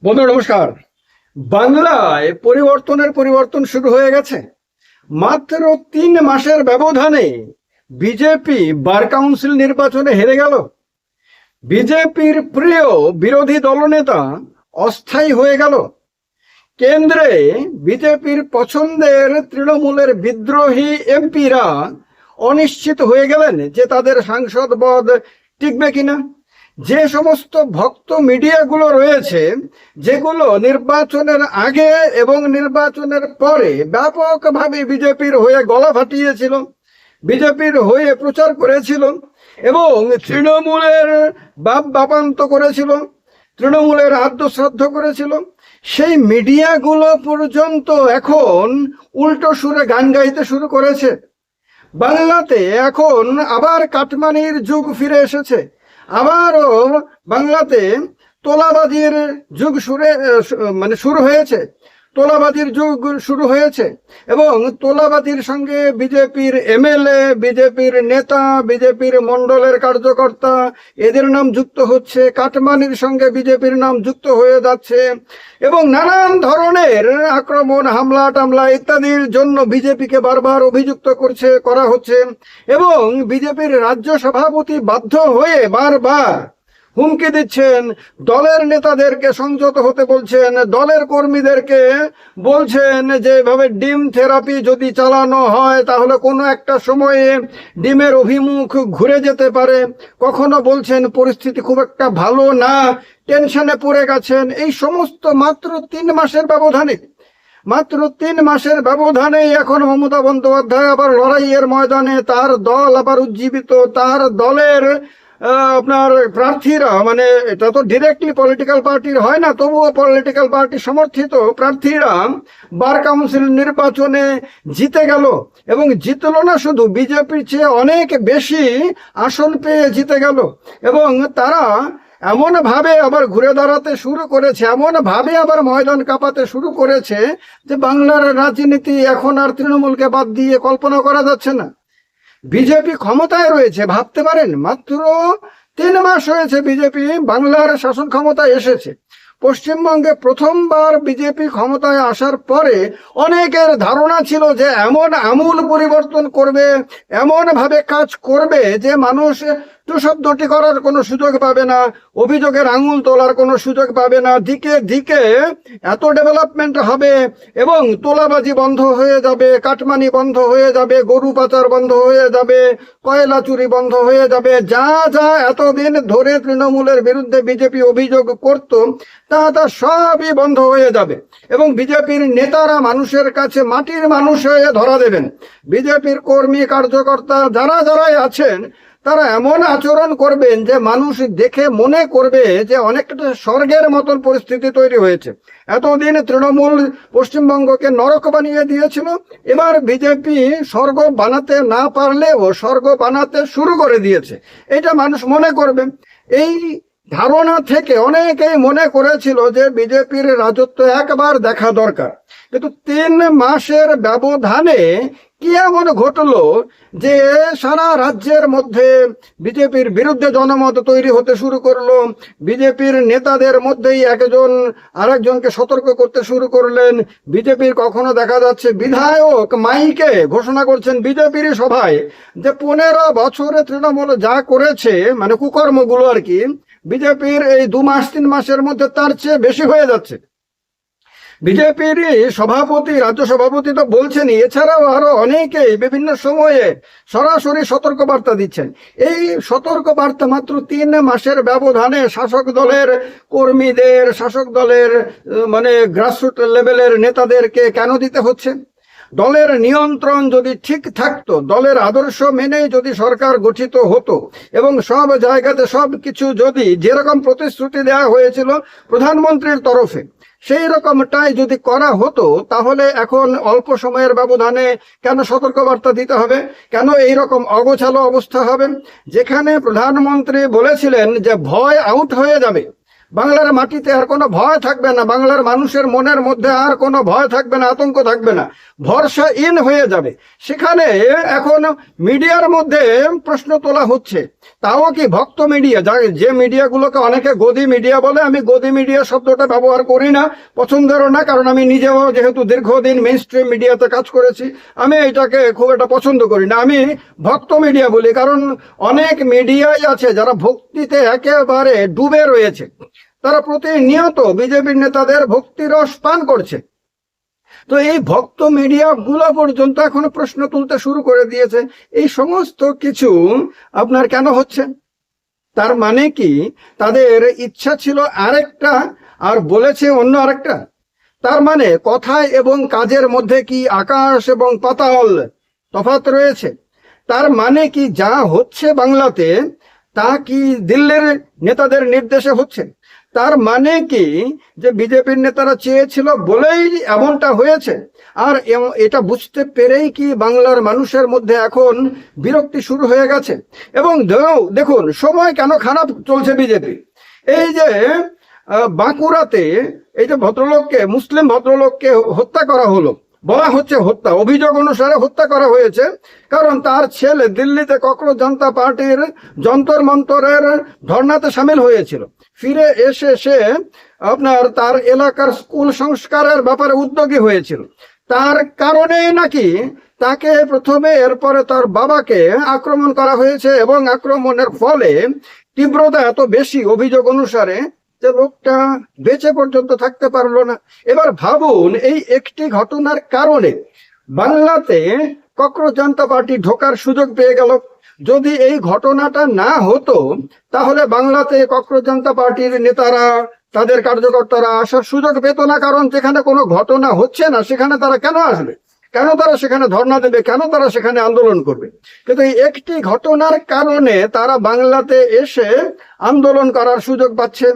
বন্ধু নমস্কার। বাংলায় পরিবর্তন শুরু হয়ে গেছে। মাত্র 3 মাসের ব্যবধানে বিজেপি বার কাউন্সিল নির্বাচনে হেরে গেল। বিজেপির প্রিয় বিরোধী দলনেতা অস্থায়ী হয়ে গেল। কেন্দ্রে বিজেপির পছন্দের তৃণমূলের বিদ্রোহী এমপিরা অনিশ্চিত হয়ে গেলেন যে তাদের সাংসদ পদ টিকবে কিনা। যে সমস্ত ভক্ত মিডিয়াগুলো রয়েছে, যেগুলো নির্বাচনের আগে এবং নির্বাচনের পরে ব্যাপকভাবে বিজেপির হয়ে গলা ফাটিয়েছিল, বিজেপির হয়ে প্রচার করেছিল এবং তৃণমূলের বাপান্ত করেছিল, তৃণমূলের আদ্যশ্রাদ্ধ করেছিল, সেই মিডিয়াগুলো পর্যন্ত এখন উল্টো সুরে গান গাইতে শুরু করেছে। বাংলাতে এখন আবার কাটমানির যুগ ফিরে এসেছে। আবারও বাংলাতে তোলাবাজির যুগ শুরু হয়েছে। তোলাবাজির যুগ শুরু হয়েছে এবং তোলাবাজির সঙ্গে বিজেপির এমএলএ, বিজেপির নেতা, বিজেপির মণ্ডলের কার্যকর্তা এদের নাম যুক্ত হচ্ছে। কাটমানির সঙ্গে বিজেপির নাম যুক্ত হয়ে যাচ্ছে এবং নানান ধরনের আক্রমণ, হামলা টামলা ইত্যাদির জন্য বিজেপিকে বারবার অভিযুক্ত করা হচ্ছে এবং বিজেপির রাজ্য সভাপতি বাধ্য হয়ে বারবার হুমকি দিচ্ছেন, দলের নেতাদেরকে সংযত হতে বলছেন, দলের কর্মীদেরকে বলছেন যে এভাবে ডিম থেরাপি যদি চালানো হয় তাহলে কোনো একটা সময়ে ডিমের অভিমুখ ঘুরে যেতে পারে। কখনো বলছেন পরিস্থিতি খুব একটা ভালো না, টেনশনে পড়ে গেছেন। এই সমস্ত মাত্র 3 মাসের ব্যবধানে, মাত্র 3 মাসের ব্যবধানেই এখন মমতা বন্দ্যোপাধ্যায় আবার লড়াইয়ের ময়দানে, তার দল আবার উজ্জীবিত, তার দলের আপনার প্রার্থীরা, মানে এটা তো ডিরেক্টলি পলিটিক্যাল পার্টির হয় না, তবুও পলিটিক্যাল পার্টি সমর্থিত প্রার্থীরা বার কাউন্সিল নির্বাচনে জিতে গেল এবং জিতলো না শুধু, বিজেপির চেয়ে অনেক বেশি আসন পেয়ে জিতে গেল। এবং তারা এমনভাবে আবার ঘুরে দাঁড়াতে শুরু করেছে, এমনভাবে আবার ময়দান কাঁপাতে শুরু করেছে যে বাংলার রাজনীতি এখন আর তৃণমূলকে বাদ দিয়ে কল্পনা করা যাচ্ছে না। বিজেপি ক্ষমতায় রয়েছে, ভাবতে পারেন, মাত্র 3 মাস হয়েছে বিজেপি বাংলার শাসন ক্ষমতায় এসেছে। পশ্চিমবঙ্গে প্রথমবার বিজেপি ক্ষমতায় আসার পরে অনেকের ধারণা ছিল যে এমন আমূল পরিবর্তন করবে, এমন ভাবে কাজ করবে যে মানুষ শব্দটি করার কোনো সুযোগ পাবে না, অভিযোগের আঙুল তোলার কোনো সুযোগ পাবে না। দিকে দিকে এত ডেভেলপমেন্ট হবে এবং তোলাবাজি বন্ধ হয়ে যাবে, কাটমানি বন্ধ হয়ে যাবে, গরু পাচার বন্ধ হয়ে যাবে, কয়লা চুরি বন্ধ হয়ে যাবে। যা যা এতদিন ধরে তৃণমূলের বিরুদ্ধে বিজেপি অভিযোগ করত তা সবই বন্ধ হয়ে যাবে এবং বিজেপির নেতারা মানুষের কাছে মাটির মানুষ হয়ে ধরা দেবেন। বিজেপির কর্মী কার্যকর্তা যারা যারাই আছেন তারা এমন আচরণ করবেন যে মানুষ দেখে মনে করবে যে অনেকটা স্বর্গের মতন পরিস্থিতি তৈরি হয়েছে। এতদিন তৃণমূল পশ্চিমবঙ্গকে নরক বানিয়ে দিয়েছিল, এবার বিজেপি স্বর্গ বানাতে না পারলেও স্বর্গ বানাতে শুরু করে দিয়েছে, এটা মানুষ মনে করবে। এই ধারণা থেকে অনেকেই মনে করেছিল যে বিজেপির রাজত্ব একবার দেখা দরকার। কিন্তু 3 মাসের ব্যবধানে কি এমন ঘটলো যে সারা রাজ্যের মধ্যে বিজেপির বিরুদ্ধে জনমত তৈরি হতে শুরু করলো। বিজেপির নেতাদের মধ্যেই একজন আরেকজনকে সতর্ক করতে শুরু করলেন। বিজেপির কখনো দেখা যাচ্ছে বিধায়ক মাইকে ঘোষণা করছেন বিজেপির সভায় যে 15 বছরে তৃণমূল যা করেছে, মানে কুকর্মগুলো আর কি, বিজেপির এই 2-3 মাসের মধ্যে তার চেয়ে বেশি হয়ে যাচ্ছে। বিজেপির সভাপতি, রাজ্য সভাপতি তো বলছেনই, এছাড়াও আরো অনেকেই বিভিন্ন সময়ে সরাসরি সতর্কবার্তা দিচ্ছেন। এই সতর্কবার্তা মাত্র 3 মাসের ব্যবধানে শাসক দলের কর্মীদের, শাসক দলের মানে গ্রাসরুট লেভেলের নেতাদেরকে কেন দিতে হচ্ছে? দলের নিয়ন্ত্রণ যদি ঠিক থাকতো, দলের আদর্শ মেনে যদি সরকার গঠিত হতো এবং সব জায়গাতে সব কিছু যদি যেরকম প্রতিশ্রুতি দেওয়া হয়েছিল প্রধানমন্ত্রীর তরফে সেই রকমটাই যদি করা হতো, তাহলে এখন অল্প সময়ের ব্যবধানে কেন সতর্কবার্তা দিতে হবে? কেন এই রকম অগোছালো অবস্থা হবে? যেখানে প্রধানমন্ত্রী বলেছিলেন যে ভয় আউট হয়ে যাবে, বাংলার মাটিতে আর কোনো ভয় থাকবে না, বাংলার মানুষের মনের মধ্যে আর কোনো ভয় থাকবে না, আতঙ্ক থাকবে না, ভরসা ইন হয়ে যাবে। সেখানে এখন মিডিয়ার মধ্যে প্রশ্ন তোলা হচ্ছে, তাও কি ভক্ত মিডিয়া, যে মিডিয়াগুলোকে অনেকে গদি মিডিয়া বলে, আমি গদি মিডিয়া শব্দটা ব্যবহার করি না, পছন্দেরও না, কারণ আমি নিজেও যেহেতু দীর্ঘদিন মেইন স্ট্রিম মিডিয়াতে কাজ করেছি, আমি এটাকে খুব একটা পছন্দ করি না, আমি ভক্ত মিডিয়া বলি। কারণ অনেক মিডিয়াই আছে যারা ভক্তিতে একেবারে ডুবে রয়েছে, তারা প্রতিনিয়ত বিজেপির নেতাদের ভক্তিরস পান করছে। তো এই ভক্ত মিডিয়া গুলো পর্যন্ত এখন প্রশ্ন তুলতে শুরু করে দিয়েছে, এই সমস্ত কিছু আপনার কেন হচ্ছে? তার মানে কি তাদের ইচ্ছা ছিল আরেকটা আর বলেছে অন্য আরেকটা? তার মানে কথায় এবং কাজের মধ্যে কি আকাশ এবং পাতাল তফাৎ রয়েছে? তার মানে কি যা হচ্ছে বাংলাতে তা কি দিল্লির নেতাদের নির্দেশে হচ্ছে? তার মানে কি যে বিজেপির নেতারা চেয়েছিল বলেই এমনটা হয়েছে? আর এটা বুঝতে পেরেই কি বাংলার মানুষের মধ্যে এখন বিরক্তি শুরু হয়ে গেছে? এবং দেখুন সময় কেন খারাপ চলছে বিজেপি। এই যে বাঁকুড়াতে এই যে ভদ্রলোককে, মুসলিম ভদ্রলোককে হত্যা করা হলো, বলা হচ্ছে হত্যা, অভিযোগ অনুসারে হত্যা করা হয়েছে, কারণ তার ছেলে দিল্লিতে ককরোচ জনতা পার্টির যন্তর মন্তরের ধর্নাতে সামিল হয়েছিল। ফিরে এসে সে আপনার তার এলাকার স্কুল সংস্কারের ব্যাপারে উদ্যোগী হয়েছিল। তার কারণেই নাকি তাকে প্রথমে, এরপরে তার বাবাকে আক্রমণ করা হয়েছে, এবং আক্রমণের ফলে তীব্রতা এত বেশি অভিযোগ অনুসারে যে লোকটা বেঁচে পর্যন্ত থাকতে পারলো না। এবার ভাবুন, এই একটি ঘটনার কারণে বাংলাতে ককরোচ জনতা পার্টি ঢোকার সুযোগ পেয়ে গেল। যদি এই ঘটনাটা না হতো তাহলে বাংলাতে ককরোচ জনতা পার্টির নেতারা, তাদের কার্যকর্তারা আসার সুযোগ পেত না, কারণ যেখানে কোনো ঘটনা হচ্ছে না সেখানে তারা কেন আসবে, কেন তারা সেখানে ধর্ণা দেবে, কেন তারা সেখানে আন্দোলন করবে? কিন্তু এই একটি ঘটনার কারণে তারা বাংলাতে এসে আন্দোলন করার সুযোগ পাচ্ছে,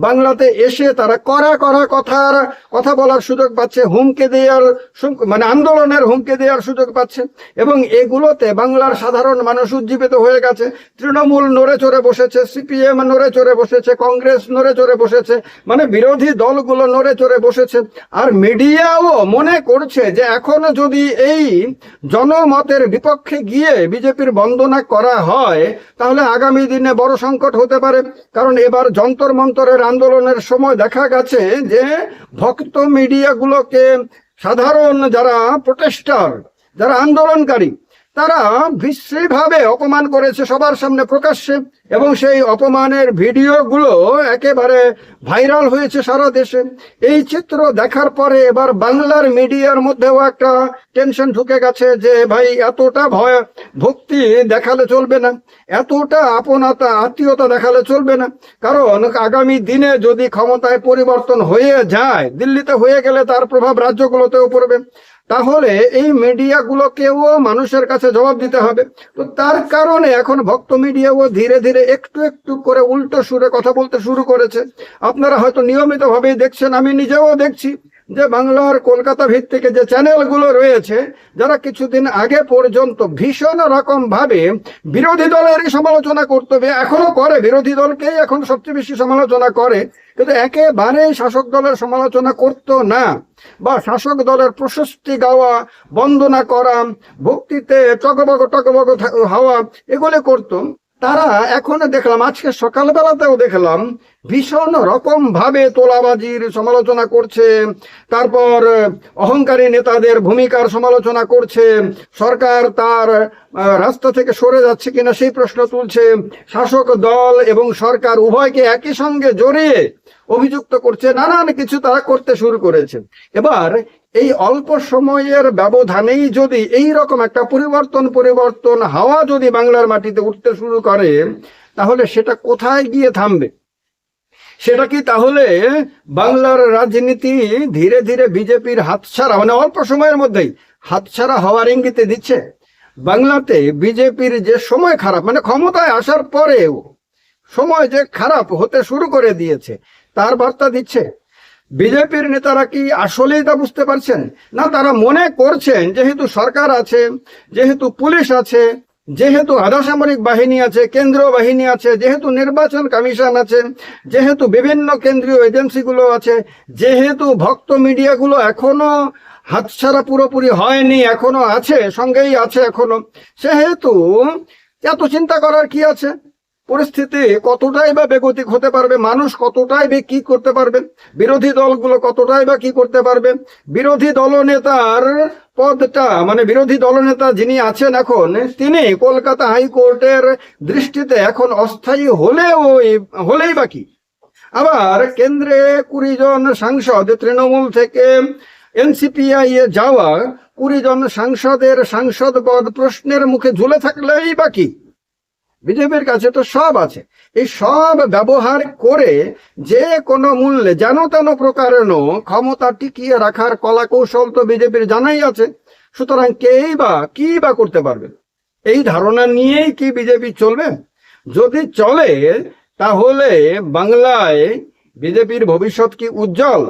বাংলাতে এসে তারা কথা বলার সুযোগ পাচ্ছে, হুমকি দেওয়ার মানে আন্দোলনের হুমকি দেওয়ার সুযোগ পাচ্ছে। এবং এগুলোতে বাংলার সাধারণ মানুষ উজ্জীবিত হয়ে গেছে। তৃণমূল নড়ে চড়ে বসেছে, সিপিএম নড়ে চড়ে বসেছে, কংগ্রেস নড়ে চড়ে বসেছে, মানে বিরোধী দলগুলো নড়ে চড়ে বসেছে। আর মিডিয়াও মনে করছে যে এখনো যদি এই জনমতের বিপক্ষে গিয়ে বিজেপির বন্দনা করা হয় তাহলে আগামী দিনে বড় সংকট হতে পারে। কারণ এবার যন্তর মন্তরের আন্দোলনের সময় দেখা গেছে যে ভক্ত মিডিয়াগুলোকে সাধারণ যারা প্রোটেস্টার, যারা আন্দোলনকারী, তারা বিশ্রীভাবে অপমান করেছে সবার সামনে প্রকাশ্যে, এবং সেই অপমানের ভিডিওগুলো একেবারে ভাইরাল হয়েছে সারা দেশে। এই চিত্র দেখার পরে এবার বাংলার মিডিয়ার মধ্যেও একটা টেনশন ঢুকে গেছে যে ভাই এতটা ভক্তি দেখালে চলবে না, এতটা আপনতা আত্মীয়তা দেখালে চলবে না, কারণ আগামী দিনে যদি ক্ষমতায় পরিবর্তন হয়ে যায়, দিল্লিতে হয়ে গেলে তার প্রভাব রাজ্যগুলোতেও পড়বে, তাহলে এই মিডিয়াগুলোকেও মানুষের কাছে জবাব দিতে হবে। তো তার কারণে এখন ভক্ত মিডিয়াও ধীরে ধীরে একটু একটু করে উল্টো সুরে কথা বলতে শুরু করেছে। আপনারা হয়তো নিয়মিতভাবেই দেখছেন, আমি নিজেও দেখছি যে বাংলার কলকাতা ভিত্তিক যে চ্যানেলগুলো রয়েছে, যারা কিছুদিন আগে পর্যন্ত ভীষণ রকম ভাবে বিরোধী দলেরই সমালোচনা করতে হবে, এখনো করে, বিরোধী দলকেই এখন সবচেয়ে বেশি সমালোচনা করে, কিন্তু একেবারে শাসক দলের সমালোচনা করতো না, বা শাসক দলের প্রশস্তি গাওয়া, বন্দনা করা, ভক্তিতে টগবগ হওয়া, এগুলো করতো। তারা এখন দেখলাম, আজকে সকালবেলাতেও দেখলাম, ভীষণ রকম ভাবে তোলাবাজির সমালোচনা করছে, তারপর অহংকারী নেতাদের ভূমিকার সমালোচনা করছে, সরকার তার রাস্তা থেকে সরে যাচ্ছে কিনা সেই প্রশ্ন তুলছে, শাসক দল এবং সরকার উভয়কে একই সঙ্গে জড়িয়ে অভিযুক্ত করছে, নানান কিছু তারা করতে শুরু করেছে। এবার এই অল্প সময়ের ব্যবধানেই যদি এই রকম একটা পরিবর্তন হাওয়া যদি বাংলার মাটিতে উঠতে শুরু করে, তাহলে সেটা কোথায় গিয়ে থামবে? সেটা কি তাহলে বাংলার রাজনীতি ধীরে ধীরে বিজেপির হাতছাড়া, মানে অল্প সময়ের মধ্যেই হাতছাড়া হওয়ার ইঙ্গিতে দিচ্ছে? বাংলাতে বিজেপির যে সময় খারাপ, মানে ক্ষমতায় আসার পরেও সময় যে খারাপ হতে শুরু করে দিয়েছে, তার বার্তা দিচ্ছে। বিজেপির নেতারা কি আসলেই তা বুঝতে পারছেন? না, তারা মনে করছেন যেহেতু সরকার আছে, যেহেতু পুলিশ আছে, যেহেতু আধা সামরিক বাহিনী আছে, কেন্দ্রীয় বাহিনী আছে, যেহেতু নির্বাচন কমিশন আছে, যেহেতু বিভিন্ন কেন্দ্রীয় এজেন্সিগুলো আছে, যেহেতু ভক্ত মিডিয়াগুলো এখনো হাতছাড়া পুরোপুরি হয়নি, এখনো আছে, সঙ্গেই আছে এখনো, সেহেতু এত চিন্তা করার কি আছে? পরিস্থিতি কতটাই বা বেগতিক হতে পারবে, মানুষ কতটাই বা কি করতে পারবে, বিরোধী দলগুলো কতটাই বা কি করতে পারবে। বিরোধী দলনেতার পদটা, মানে বিরোধী দলনেতা যিনি আছেন এখন, তিনি কলকাতা হাইকোর্টের দৃষ্টিতে এখন অস্থায়ী হলেই বা কি। আবার কেন্দ্রে 20 জন সাংসদ, তৃণমূল থেকে এনসিপিআই এ যাওয়া 20 জন সাংসদের সাংসদ পদ প্রশ্নের মুখে ঝুলে থাকলেই বা কি। বিজেপির কাছে তো সব আছে, এই সব ব্যবহার করে যে কোনো মূল্যে যেন তেন প্রকারেণ ক্ষমতা টিকিয়ে রাখার কলা কৌশল তো বিজেপির জানাই আছে। সুতরাং কেই বা কি বা করতে পারবে, এই ধারণা নিয়েই কি বিজেপি চলবে? যদি চলে তাহলে বাংলায় বিজেপির ভবিষ্যৎ কি উজ্জ্বল,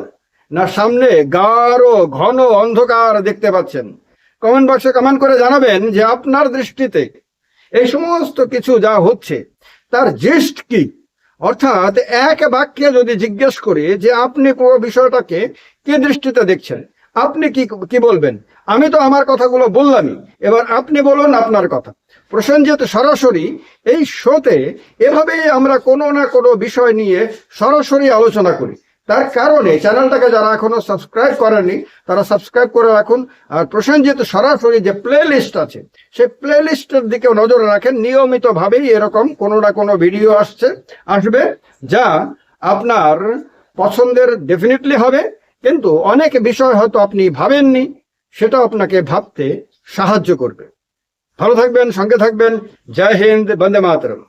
না সামনে গাঢ় ঘন অন্ধকার দেখতে পাচ্ছেন? কমেন্ট বক্সে কমেন্ট করে জানাবেন যে আপনার দৃষ্টিতে এই সমস্ত কিছু যা হচ্ছে তার জিস্ট কি। অর্থাৎ এক বাক্যে যদি জিজ্ঞেস করি যে আপনি পুরো বিষয়টাকে কি দৃষ্টিতে দেখছেন, আপনি কি বলবেন? আমি তো আমার কথাগুলো বললামই, এবার আপনি বলুন আপনার কথা। প্রসেনজিৎ সরাসরি এই শোতে এভাবেই আমরা কোনো না কোনো বিষয় নিয়ে সরাসরি আলোচনা করি। তার কারণে চ্যানেলটাকে যারা এখনো সাবস্ক্রাইব করেনি তারা সাবস্ক্রাইব করে রাখুন। আর প্রসেনজিৎ সরাসরি যে প্লে লিস্ট আছে সেই প্লে লিস্টের দিকে নজর রাখেন। নিয়মিতভাবেই এরকম কোনো না কোনো ভিডিও আসবে যা আপনার পছন্দের ডেফিনেটলি হবে, কিন্তু অনেক বিষয় হয়তো আপনি ভাবেননি, সেটা আপনাকে ভাবতে সাহায্য করবে। ভালো থাকবেন, সঙ্গে থাকবেন। জয় হিন্দ, বন্দে মাতরম।